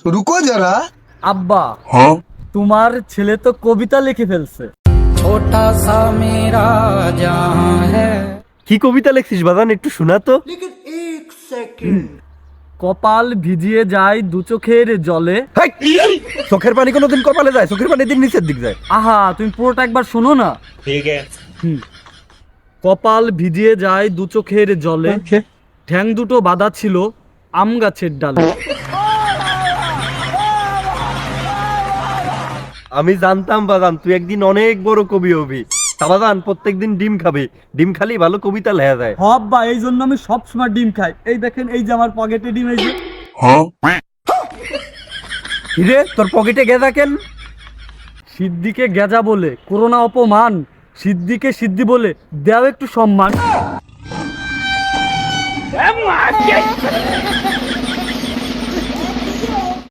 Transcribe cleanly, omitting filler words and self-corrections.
रुको जरा। আব্বা, हाँ। তোমার ছেলে তো কবিতা লিখে ফেলছে। छोटा सा मेरा जहां है। কি কবিতা লিখছিস বাজান, একটু শোনা তো। কপাল ভিজিয়ে যায় দু চোখের জলে। হেই! চোখের পানি কোনোদিন কপালে যায়? চোখের পানি দিন নিচের দিক যায়। আহা, তুমি পুরোটা একবার শোনো না। ठीक है। কপাল ভিজিয়ে যায় দু চোখের জলে, ঠ্যাং দুটো বাঁধা ছিল আম গাছের ডালে। আমি জানতাম বাজান তুই একদিন অনেক বড় কবি হবি। তা বাজান প্রত্যেকদিন ডিম খাবি, ডিম খালি ভালো কবিতা লেখা যায়। হব্বা, এই জন্য আমি সবসময় ডিম খাই। এই দেখেন, এই যে আমার পকেটে ডিম, এই যে। हाँ। হিরে তোর পকেটে গেঁদা কেন? সিদ্দিকে গেজা বলে করোনা অপমান, সিদ্দিকে সিদ্ধি বলে দেও একটু সম্মান।